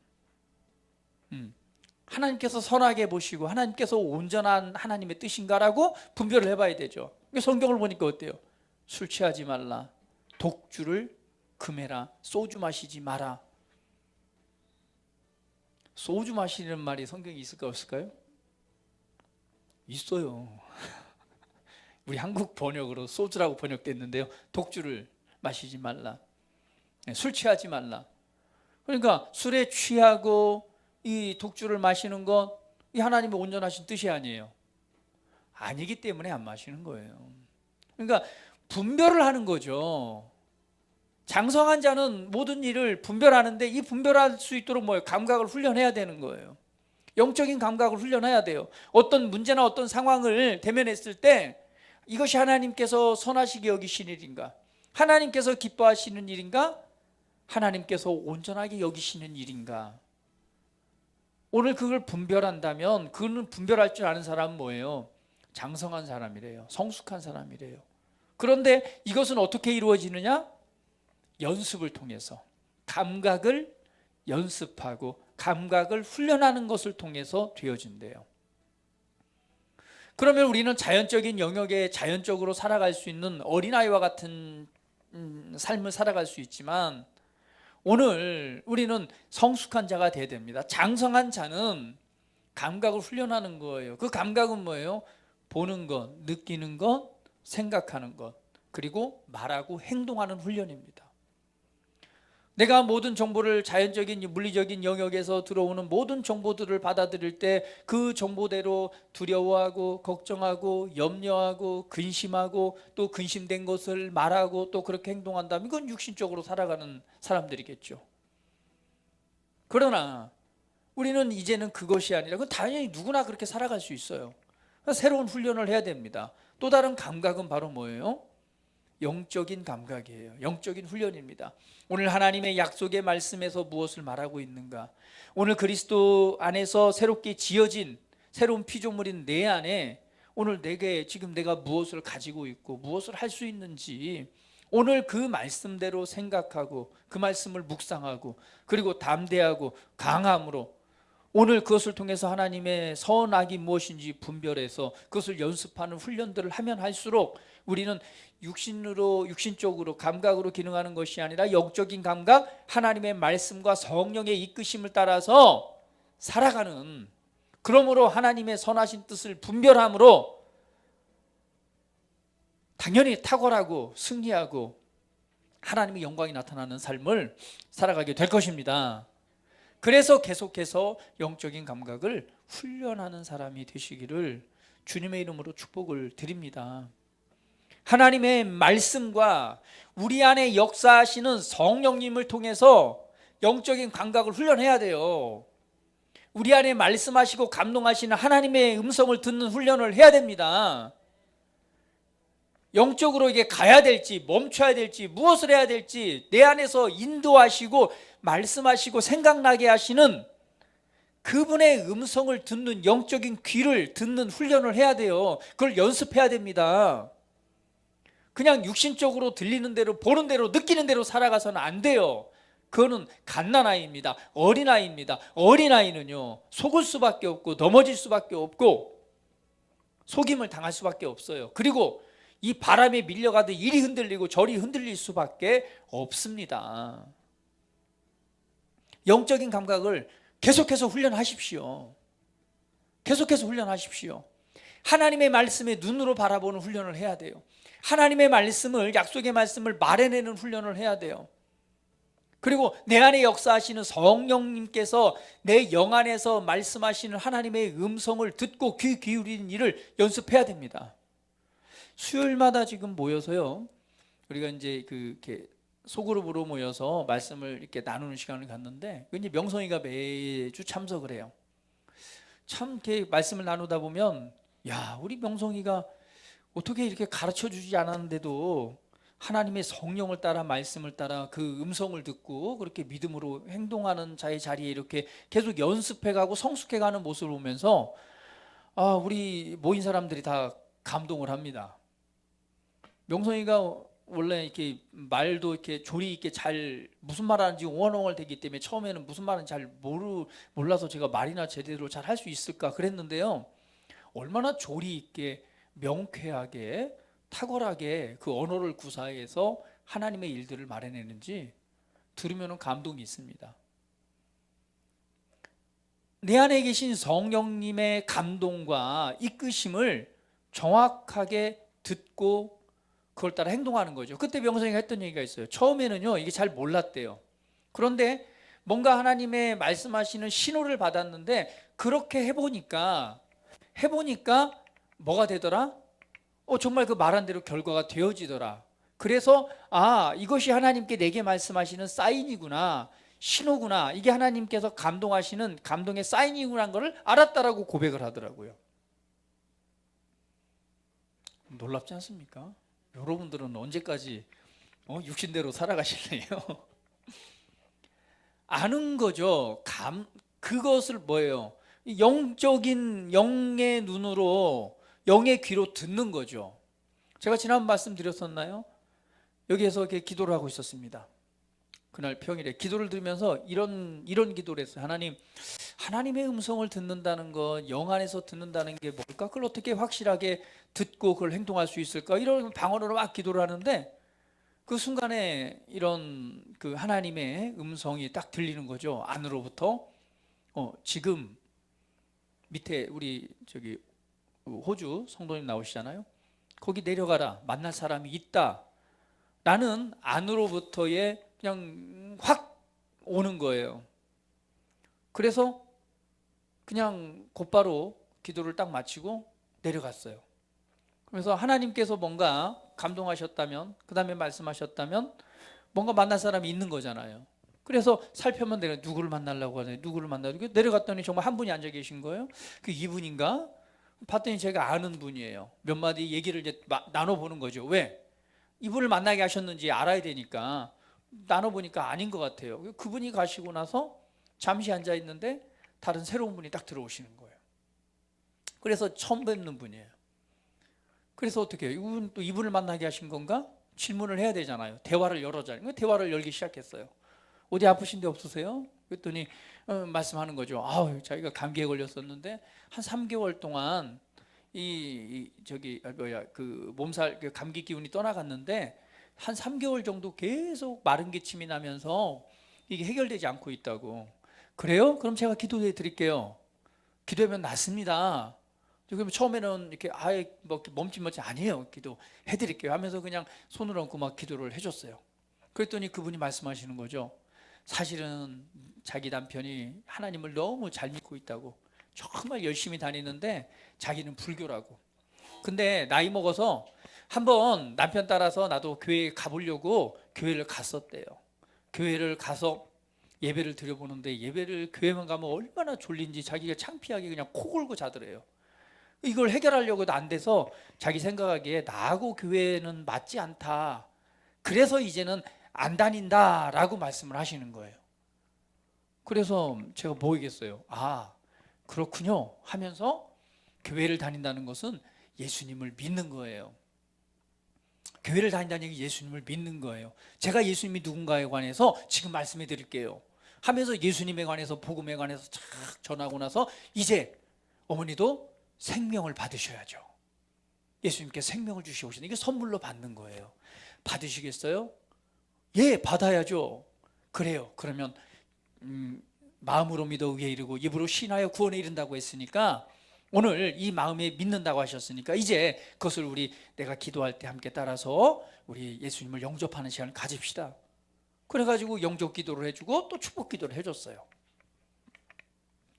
하나님께서 선하게 보시고 하나님께서 온전한 하나님의 뜻인가라고 분별을 해봐야 되죠. 성경을 보니까 어때요? 술 취하지 말라, 독주를 금해라, 소주 마시지 마라. 소주 마시는 말이 성경에 있을까 없을까요? 있어요. 우리 한국 번역으로 소주라고 번역됐는데요, 독주를 마시지 말라, 술 취하지 말라. 그러니까 술에 취하고 이 독주를 마시는 건 이 하나님의 온전하신 뜻이 아니에요. 아니기 때문에 안 마시는 거예요. 그러니까 분별을 하는 거죠. 장성한 자는 모든 일을 분별하는데 이 분별할 수 있도록 감각을 훈련해야 되는 거예요. 영적인 감각을 훈련해야 돼요. 어떤 문제나 어떤 상황을 대면했을 때 이것이 하나님께서 선하시게 여기시는 일인가? 하나님께서 기뻐하시는 일인가? 하나님께서 온전하게 여기시는 일인가? 오늘 그걸 분별한다면, 그는 분별할 줄 아는 사람은 뭐예요? 장성한 사람이래요. 성숙한 사람이래요. 그런데 이것은 어떻게 이루어지느냐? 연습을 통해서, 감각을 연습하고 감각을 훈련하는 것을 통해서 되어진대요. 그러면 우리는 자연적인 영역에 자연적으로 살아갈 수 있는 어린아이와 같은 삶을 살아갈 수 있지만, 오늘 우리는 성숙한 자가 되어야 됩니다. 장성한 자는 감각을 훈련하는 거예요. 그 감각은 뭐예요? 보는 것, 느끼는 것, 생각하는 것, 그리고 말하고 행동하는 훈련입니다. 내가 모든 정보를, 자연적인 물리적인 영역에서 들어오는 모든 정보들을 받아들일 때 그 정보대로 두려워하고 걱정하고 염려하고 근심하고 또 근심된 것을 말하고 또 그렇게 행동한다면 이건 육신적으로 살아가는 사람들이겠죠. 그러나 우리는 이제는 그것이 아니라, 그건 당연히 누구나 그렇게 살아갈 수 있어요. 새로운 훈련을 해야 됩니다. 또 다른 감각은 바로 뭐예요? 영적인 감각이에요. 영적인 훈련입니다. 오늘 하나님의 약속의 말씀에서 무엇을 말하고 있는가? 오늘 그리스도 안에서 새롭게 지어진 새로운 피조물인 내 안에 오늘 지금 내가 무엇을 가지고 있고 무엇을 할 수 있는지 오늘 그 말씀대로 생각하고 그 말씀을 묵상하고 그리고 담대하고 강함으로 오늘 그것을 통해서 하나님의 선악이 무엇인지 분별해서 그것을 연습하는 훈련들을 하면 할수록 우리는 육신적으로 감각으로 기능하는 것이 아니라 영적인 감각, 하나님의 말씀과 성령의 이끄심을 따라서 살아가는, 그러므로 하나님의 선하신 뜻을 분별함으로 당연히 탁월하고 승리하고 하나님의 영광이 나타나는 삶을 살아가게 될 것입니다. 그래서 계속해서 영적인 감각을 훈련하는 사람이 되시기를 주님의 이름으로 축복을 드립니다. 하나님의 말씀과 우리 안에 역사하시는 성령님을 통해서 영적인 감각을 훈련해야 돼요. 우리 안에 말씀하시고 감동하시는 하나님의 음성을 듣는 훈련을 해야 됩니다. 영적으로 이게 가야 될지 멈춰야 될지 무엇을 해야 될지 내 안에서 인도하시고 말씀하시고 생각나게 하시는 그분의 음성을 듣는 영적인 귀를 듣는 훈련을 해야 돼요. 그걸 연습해야 됩니다. 그냥 육신적으로 들리는 대로 보는 대로 느끼는 대로 살아가서는 안 돼요. 그거는 갓난아이입니다. 어린아이입니다. 어린아이는요 속을 수밖에 없고 넘어질 수밖에 없고 속임을 당할 수밖에 없어요. 그리고 이 바람에 밀려가도 이리 흔들리고 저리 흔들릴 수밖에 없습니다. 영적인 감각을 계속해서 훈련하십시오. 계속해서 훈련하십시오. 하나님의 말씀에 눈으로 바라보는 훈련을 해야 돼요. 하나님의 말씀을, 약속의 말씀을 말해내는 훈련을 해야 돼요. 그리고 내 안에 역사하시는 성령님께서 내 영 안에서 말씀하시는 하나님의 음성을 듣고 귀 기울이는 일을 연습해야 됩니다. 수요일마다 지금 모여서요, 우리가 이제 이렇게 소그룹으로 모여서 말씀을 이렇게 나누는 시간을 갖는데, 이제 명성이가 매주 참석을 해요. 참 이렇게 말씀을 나누다 보면, 야, 우리 명성이가 어떻게 이렇게 가르쳐 주지 않았는데도 하나님의 성령을 따라, 말씀을 따라 그 음성을 듣고 그렇게 믿음으로 행동하는 자의 자리에 이렇게 계속 연습해가고 성숙해가는 모습을 보면서 우리 모인 사람들이 다 감동을 합니다. 명성이가 원래 이렇게 말도 이렇게 조리 있게 잘 무슨 말 하는지 옹알옹알 되기 때문에 처음에는 무슨 말인지 잘 몰라서 제가 말이나 제대로 잘 할 수 있을까 그랬는데요, 얼마나 조리 있게 명쾌하게 탁월하게 그 언어를 구사해서 하나님의 일들을 말해내는지 들으면 감동이 있습니다. 내 안에 계신 성령님의 감동과 이끄심을 정확하게 듣고 그걸 따라 행동하는 거죠. 그때 명성이가 했던 얘기가 있어요. 처음에는요, 이게 잘 몰랐대요. 그런데 뭔가 하나님의 말씀하시는 신호를 받았는데 그렇게 해보니까 뭐가 되더라? 정말 그 말한 대로 결과가 되어지더라. 그래서 이것이 하나님께 내게 말씀하시는 사인이구나, 신호구나, 이게 하나님께서 감동하시는 감동의 사인이구나 걸 알았다라고 고백을 하더라고요. 놀랍지 않습니까? 여러분들은 언제까지 육신대로 살아가실래요? 아는 거죠. 그것을 뭐예요? 영적인 영의 눈으로, 영의 귀로 듣는 거죠. 제가 지난 말씀드렸었나요? 여기에서 이렇게 기도를 하고 있었습니다. 그날 평일에 기도를 들으면서 이런 기도를 했어요. 하나님의 음성을 듣는다는 것, 영 안에서 듣는다는 게 뭘까? 그걸 어떻게 확실하게 듣고 그걸 행동할 수 있을까? 이런 방언으로 막 기도를 하는데 그 순간에 이런 그 하나님의 음성이 딱 들리는 거죠. 안으로부터. 지금 밑에 우리 저기 호주 성도님 나오시잖아요. 거기 내려가라, 만날 사람이 있다. 나는 안으로부터의 그냥 확 오는 거예요. 그래서 그냥 곧바로 기도를 딱 마치고 내려갔어요. 그래서 하나님께서 뭔가 감동하셨다면, 그 다음에 말씀하셨다면 뭔가 만날 사람이 있는 거잖아요. 그래서 살펴면 내가 누구를 만나려고 하네, 누구를 만나려고. 내려갔더니 정말 한 분이 앉아 계신 거예요. 그 이분인가? 봤더니 제가 아는 분이에요. 몇 마디 얘기를 이제 나눠보는 거죠. 왜? 이분을 만나게 하셨는지 알아야 되니까 나눠보니까 아닌 것 같아요. 그분이 가시고 나서 잠시 앉아 있는데 다른 새로운 분이 딱 들어오시는 거예요. 그래서 처음 뵙는 분이에요. 그래서 어떻게 해요? 이분을 만나게 하신 건가? 질문을 해야 되잖아요. 대화를 열어자니까 대화를 열기 시작했어요. 어디 아프신 데 없으세요? 그랬더니 말씀하는 거죠. 자기가 감기에 걸렸었는데 한 3개월 동안 그 몸살, 그 감기 기운이 떠나갔는데 한 3개월 정도 계속 마른 기침이 나면서 이게 해결되지 않고 있다고. 그래요? 그럼 제가 기도해 드릴게요. 기도하면 낫습니다. 그러면 처음에는 이렇게 멈칫멈칫 아니에요, 기도해 드릴게요 하면서 그냥 손을 얹고 막 기도를 해줬어요. 그랬더니 그분이 말씀하시는 거죠. 사실은 자기 남편이 하나님을 너무 잘 믿고 있다고, 정말 열심히 다니는데 자기는 불교라고. 근데 나이 먹어서 한번 남편 따라서 나도 교회에 가보려고 교회를 갔었대요. 교회를 가서 예배를 드려보는데 교회만 가면 얼마나 졸린지 자기가 창피하게 그냥 코 골고 자더래요. 이걸 해결하려고 해도 안 돼서 자기 생각하기에 나하고 교회는 맞지 않다, 그래서 이제는 안 다닌다라고 말씀을 하시는 거예요. 그래서 제가 뭐겠어요? 그렇군요 하면서 교회를 다닌다는 것은 예수님을 믿는 거예요. 교회를 다닌다는 얘기 예수님을 믿는 거예요. 제가 예수님이 누군가에 관해서 지금 말씀해 드릴게요 하면서 예수님에 관해서, 복음에 관해서 착 전하고 나서 이제 어머니도 생명을 받으셔야죠. 예수님께 생명을 주시오시는, 이게 선물로 받는 거예요. 받으시겠어요? 예, 받아야죠. 그래요. 그러면 마음으로 믿어 의에 이르고 입으로 신하여 구원에 이른다고 했으니까 오늘 이 마음에 믿는다고 하셨으니까 이제 그것을 내가 기도할 때 함께 따라서 우리 예수님을 영접하는 시간을 가집시다. 그래가지고 영접 기도를 해주고 또 축복 기도를 해줬어요.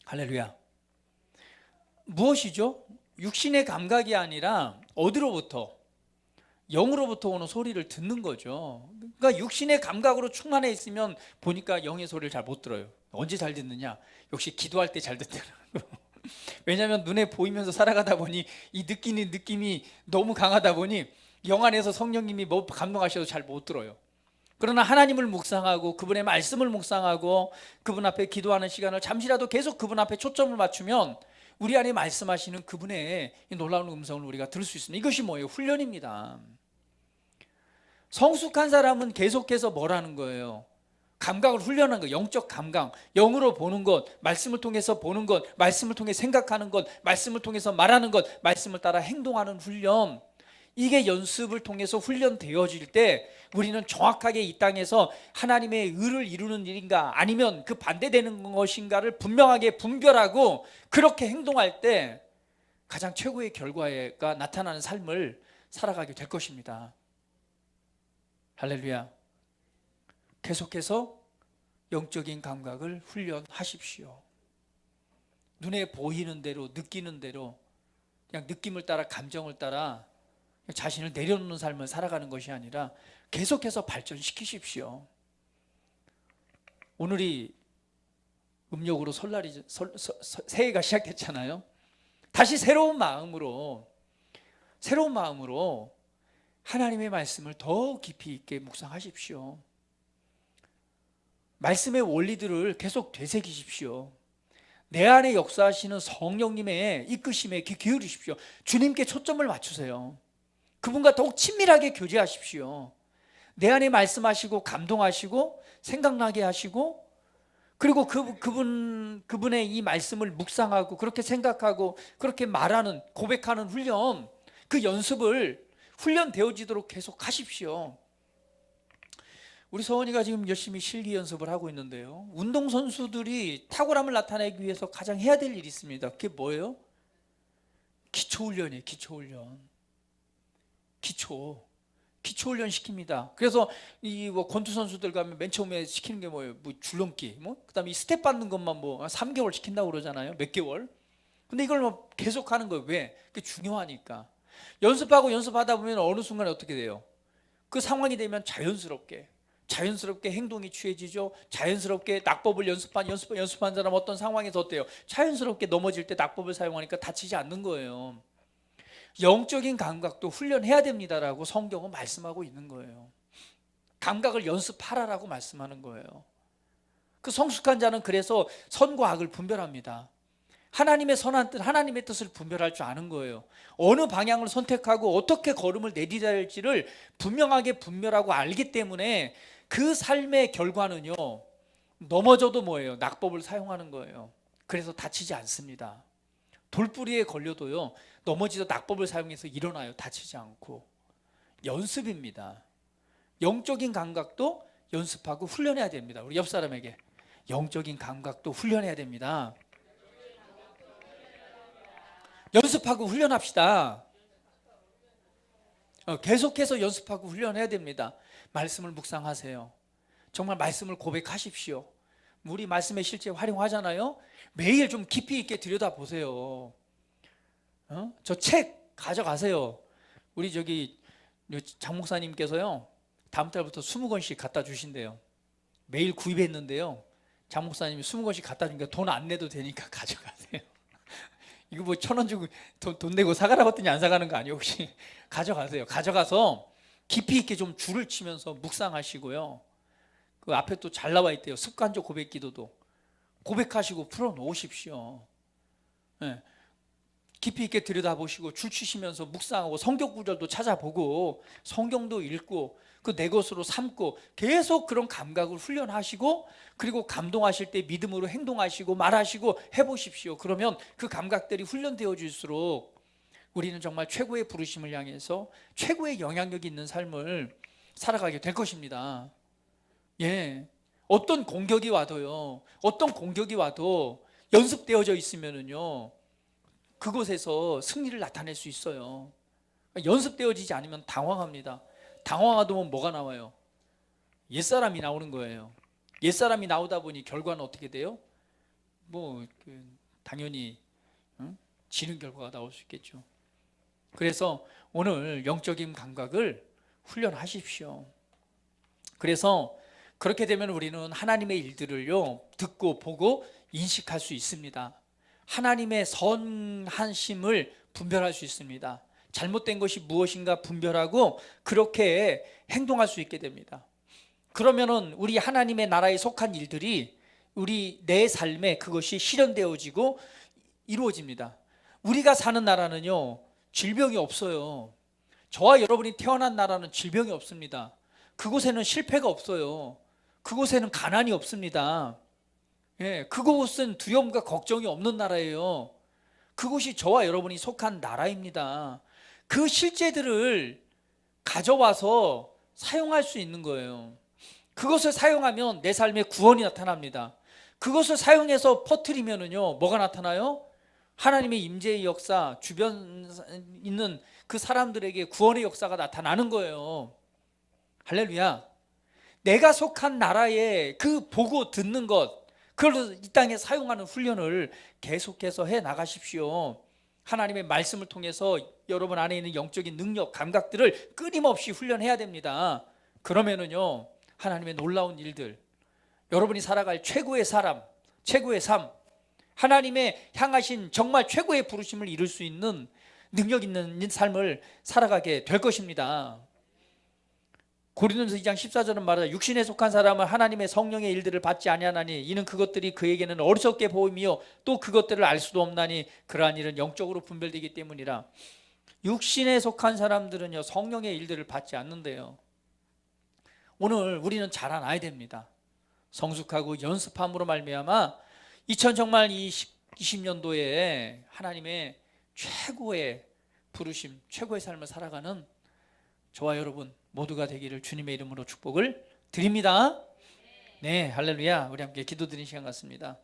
할렐루야. 무엇이죠? 육신의 감각이 아니라 어디로부터? 영으로부터 오는 소리를 듣는 거죠. 그러니까 육신의 감각으로 충만해 있으면 보니까 영의 소리를 잘 못 들어요. 언제 잘 듣느냐? 역시 기도할 때 잘 듣더라고요. 왜냐하면 눈에 보이면서 살아가다 보니 이 느끼는 느낌이 너무 강하다 보니 영 안에서 성령님이 뭐 감동하셔도 잘 못 들어요. 그러나 하나님을 묵상하고 그분의 말씀을 묵상하고 그분 앞에 기도하는 시간을 잠시라도 계속 그분 앞에 초점을 맞추면 우리 안에 말씀하시는 그분의 놀라운 음성을 우리가 들을 수 있습니다. 이것이 뭐예요? 훈련입니다. 성숙한 사람은 계속해서 뭘 하는 거예요? 감각을 훈련하는 거, 영적 감각, 영으로 보는 것, 말씀을 통해서 보는 것, 말씀을 통해 생각하는 것, 말씀을 통해서 말하는 것, 말씀을 따라 행동하는 훈련. 이게 연습을 통해서 훈련되어질 때 우리는 정확하게 이 땅에서 하나님의 의를 이루는 일인가 아니면 그 반대되는 것인가를 분명하게 분별하고 그렇게 행동할 때 가장 최고의 결과가 나타나는 삶을 살아가게 될 것입니다. 할렐루야. 계속해서 영적인 감각을 훈련하십시오. 눈에 보이는 대로 느끼는 대로 그냥 느낌을 따라 감정을 따라 자신을 내려놓는 삶을 살아가는 것이 아니라 계속해서 발전시키십시오. 오늘이 음력으로 설날이 새해가 시작됐잖아요. 다시 새로운 마음으로 하나님의 말씀을 더 깊이 있게 묵상하십시오. 말씀의 원리들을 계속 되새기십시오. 내 안에 역사하시는 성령님의 이끄심에 귀 기울이십시오. 주님께 초점을 맞추세요. 그분과 더욱 친밀하게 교제하십시오. 내 안에 말씀하시고 감동하시고 생각나게 하시고 그리고 그분의 이 말씀을 묵상하고 그렇게 생각하고 그렇게 말하는 고백하는 훈련, 그 연습을 훈련되어지도록 계속 하십시오. 우리 서원이가 지금 열심히 실기 연습을 하고 있는데요, 운동선수들이 탁월함을 나타내기 위해서 가장 해야 될 일이 있습니다. 그게 뭐예요? 기초훈련이에요. 기초훈련 시킵니다. 그래서 이 권투 선수들 가면 맨 처음에 시키는 게 뭐예요? 줄넘기, 그다음에 이 스텝 밟는 것만 3개월 시킨다고 그러잖아요. 몇 개월. 근데 이걸 계속 하는 거예요. 왜? 그게 중요하니까. 연습하다 보면 어느 순간에 어떻게 돼요? 그 상황이 되면 자연스럽게 행동이 취해지죠. 자연스럽게 낙법을 연습한 사람 어떤 상황에서 어때요? 자연스럽게 넘어질 때 낙법을 사용하니까 다치지 않는 거예요. 영적인 감각도 훈련해야 됩니다라고 성경은 말씀하고 있는 거예요. 감각을 연습하라라고 말씀하는 거예요. 그 성숙한 자는 그래서 선과 악을 분별합니다. 하나님의 선한 뜻, 하나님의 뜻을 분별할 줄 아는 거예요. 어느 방향을 선택하고 어떻게 걸음을 내디뎌야 할지를 분명하게 분별하고 알기 때문에 그 삶의 결과는요, 넘어져도 뭐예요? 낙법을 사용하는 거예요. 그래서 다치지 않습니다. 돌뿌리에 걸려도요, 넘어지도 낙법을 사용해서 일어나요. 다치지 않고. 연습입니다. 영적인 감각도 연습하고 훈련해야 됩니다. 우리 옆 사람에게 영적인 감각도 훈련해야 됩니다. 연습하고 훈련합시다. 계속해서 연습하고 훈련해야 됩니다. 말씀을 묵상하세요. 정말 말씀을 고백하십시오. 우리 말씀에 실제 활용하잖아요. 매일 좀 깊이 있게 들여다보세요. 저 책 가져가세요. 우리 장 목사님께서요, 다음 달부터 20권씩 갖다 주신대요. 매일 구입했는데요, 장 목사님이 20권씩 갖다 주니까 돈 안 내도 되니까 가져가세요. 이거 1,000원 주고 돈 내고 사가라고 했더니 안 사가는 거 아니에요? 혹시? 가져가세요. 가져가서 깊이 있게 좀 줄을 치면서 묵상하시고요. 그 앞에 또 잘 나와 있대요. 습관적 고백 기도도. 고백하시고 풀어놓으십시오. 네. 깊이 있게 들여다보시고 줄 치시면서 묵상하고 성경 구절도 찾아보고 성경도 읽고 그 내 것으로 삼고 계속 그런 감각을 훈련하시고 그리고 감동하실 때 믿음으로 행동하시고 말하시고 해보십시오. 그러면 그 감각들이 훈련되어질수록 우리는 정말 최고의 부르심을 향해서 최고의 영향력이 있는 삶을 살아가게 될 것입니다. 예, 어떤 공격이 와도 연습되어져 있으면은요, 그곳에서 승리를 나타낼 수 있어요. 연습되어지지 않으면 당황합니다. 당황하면 뭐가 나와요? 옛사람이 나오는 거예요. 옛사람이 나오다 보니 결과는 어떻게 돼요? 당연히 지는 결과가 나올 수 있겠죠. 그래서 오늘 영적인 감각을 훈련하십시오. 그래서 그렇게 되면 우리는 하나님의 일들을요 듣고 보고 인식할 수 있습니다. 하나님의 선하심을 분별할 수 있습니다. 잘못된 것이 무엇인가 분별하고 그렇게 행동할 수 있게 됩니다. 그러면은 우리 하나님의 나라에 속한 일들이 내 삶에 그것이 실현되어지고 이루어집니다. 우리가 사는 나라는요 질병이 없어요. 저와 여러분이 태어난 나라는 질병이 없습니다. 그곳에는 실패가 없어요. 그곳에는 가난이 없습니다. 그곳은 두려움과 걱정이 없는 나라예요. 그곳이 저와 여러분이 속한 나라입니다. 그 실제들을 가져와서 사용할 수 있는 거예요. 그것을 사용하면 내 삶에 구원이 나타납니다. 그것을 사용해서 퍼뜨리면은요 뭐가 나타나요? 하나님의 임재의 역사, 주변 있는 그 사람들에게 구원의 역사가 나타나는 거예요. 할렐루야. 내가 속한 나라에 그 보고 듣는 것, 그걸 이 땅에 사용하는 훈련을 계속해서 해 나가십시오. 하나님의 말씀을 통해서 여러분 안에 있는 영적인 능력, 감각들을 끊임없이 훈련해야 됩니다. 그러면은요 하나님의 놀라운 일들, 여러분이 살아갈 최고의 사람, 최고의 삶, 하나님의 향하신 정말 최고의 부르심을 이룰 수 있는 능력 있는 삶을 살아가게 될 것입니다. 고린도전서 2장 14절은 말하자 육신에 속한 사람은 하나님의 성령의 일들을 받지 아니하나니 이는 그것들이 그에게는 어리석게 보임이요 또 그것들을 알 수도 없나니 그러한 일은 영적으로 분별되기 때문이라. 육신에 속한 사람들은요 성령의 일들을 받지 않는데요. 오늘 우리는 자라나야 됩니다. 성숙하고 연습함으로 말미암아 2020년도에 하나님의 최고의 부르심, 최고의 삶을 살아가는 저와 여러분 모두가 되기를 주님의 이름으로 축복을 드립니다. 네, 할렐루야. 우리 함께 기도드리는 시간 같습니다.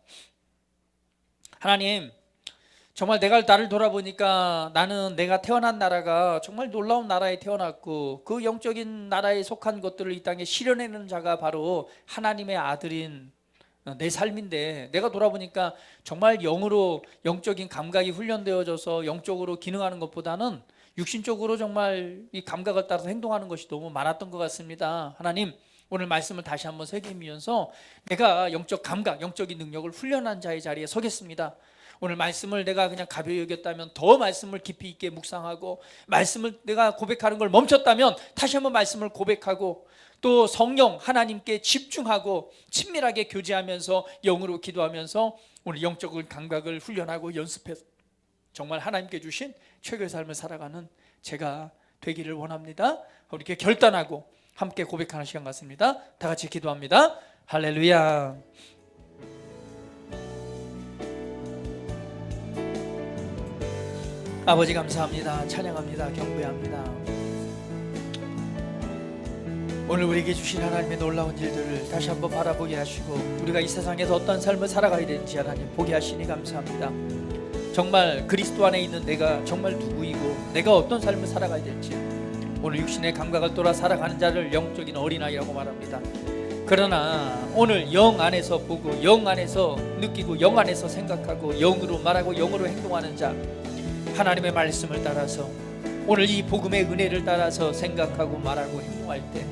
하나님, 정말 나를 돌아보니까 나는 내가 태어난 나라가 정말 놀라운 나라에 태어났고 그 영적인 나라에 속한 것들을 이 땅에 실현해내는 자가 바로 하나님의 아들인 내 삶인데, 내가 돌아보니까 정말 영으로 영적인 감각이 훈련되어져서 영적으로 기능하는 것보다는 육신적으로 정말 이 감각을 따라서 행동하는 것이 너무 많았던 것 같습니다. 하나님, 오늘 말씀을 다시 한번 새기면서 내가 영적 감각, 영적인 능력을 훈련한 자의 자리에 서겠습니다. 오늘 말씀을 내가 그냥 가벼이 여겼다면 더 말씀을 깊이 있게 묵상하고, 말씀을 내가 고백하는 걸 멈췄다면 다시 한번 말씀을 고백하고, 또 성령 하나님께 집중하고 친밀하게 교제하면서 영으로 기도하면서 오늘 영적인 감각을 훈련하고 연습해서 정말 하나님께 주신 최고의 삶을 살아가는 제가 되기를 원합니다. 이렇게 결단하고 함께 고백하는 시간 같습니다. 다 같이 기도합니다. 할렐루야. 아버지 감사합니다. 찬양합니다. 경배합니다. 오늘 우리에게 주신 하나님의 놀라운 일들을 다시 한번 바라보게 하시고 우리가 이 세상에서 어떤 삶을 살아가야 되는지 하나님 보게 하시니 감사합니다. 정말 그리스도 안에 있는 내가 정말 누구이고 내가 어떤 삶을 살아가야 될지 오늘 육신의 감각을 따라 살아가는 자를 영적인 어린아이라고 말합니다. 그러나 오늘 영 안에서 보고 영 안에서 느끼고 영 안에서 생각하고 영으로 말하고 영으로 행동하는 자, 하나님의 말씀을 따라서 오늘 이 복음의 은혜를 따라서 생각하고 말하고 행동할 때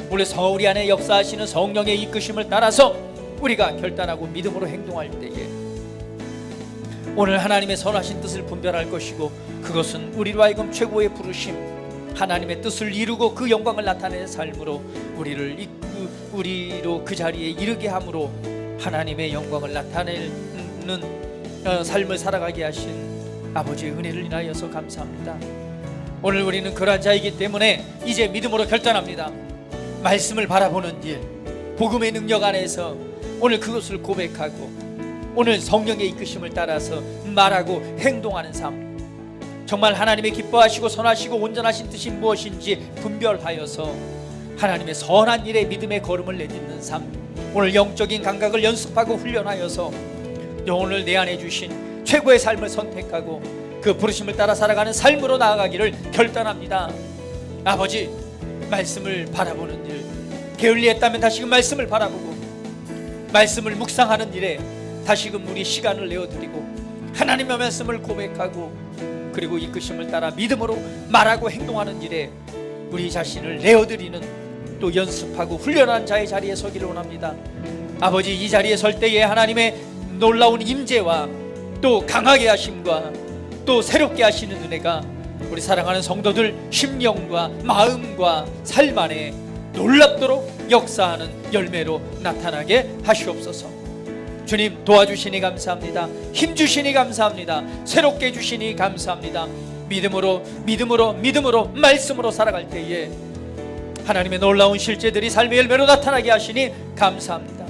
우리 우리 안에 역사하시는 성령의 이끄심을 따라서 우리가 결단하고 믿음으로 행동할 때에 오늘 하나님의 선하신 뜻을 분별할 것이고, 그것은 우리로 하여금 최고의 부르심, 하나님의 뜻을 이루고 그 영광을 나타내는 삶으로 우리로 그 자리에 이르게 함으로 하나님의 영광을 나타내는 삶을 살아가게 하신 아버지의 은혜를 인하여서 감사합니다. 오늘 우리는 그러한 자이기 때문에 이제 믿음으로 결단합니다. 말씀을 바라보는 일, 복음의 능력 안에서 오늘 그것을 고백하고 오늘 성령의 이끄심을 따라서 말하고 행동하는 삶, 정말 하나님의 기뻐하시고 선하시고 온전하신 뜻이 무엇인지 분별하여서 하나님의 선한 일에 믿음의 걸음을 내딛는 삶, 오늘 영적인 감각을 연습하고 훈련하여서 오늘 내 안에 주신 최고의 삶을 선택하고 그 부르심을 따라 살아가는 삶으로 나아가기를 결단합니다. 아버지, 말씀을 바라보는 일, 게을리했다면 다시금 말씀을 바라보고 말씀을 묵상하는 일에 다시금 우리 시간을 내어드리고 하나님의 말씀을 고백하고 그리고 이끄심을 따라 믿음으로 말하고 행동하는 일에 우리 자신을 내어드리는 또 연습하고 훈련한 자의 자리에 서기를 원합니다. 아버지, 이 자리에 설 때에 하나님의 놀라운 임재와 또 강하게 하심과 또 새롭게 하시는 은혜가 우리 사랑하는 성도들 심령과 마음과 삶 안에 놀랍도록 역사하는 열매로 나타나게 하시옵소서. 주님, 도와주시니 감사합니다. 힘주시니 감사합니다. 새롭게 해주시니 감사합니다. 믿음으로 말씀으로 살아갈 때에 하나님의 놀라운 실제들이 삶의 열매로 나타나게 하시니 감사합니다.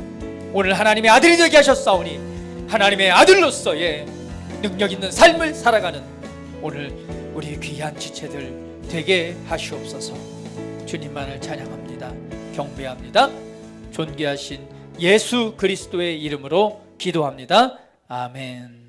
오늘 하나님의 아들이 되게 하셨사오니 하나님의 아들로서의 능력 있는 삶을 살아가는 오늘 우리 귀한 지체들 되게 하시옵소서. 주님만을 찬양합니다. 경배합니다. 존귀하신 예수 그리스도의 이름으로 기도합니다. 아멘.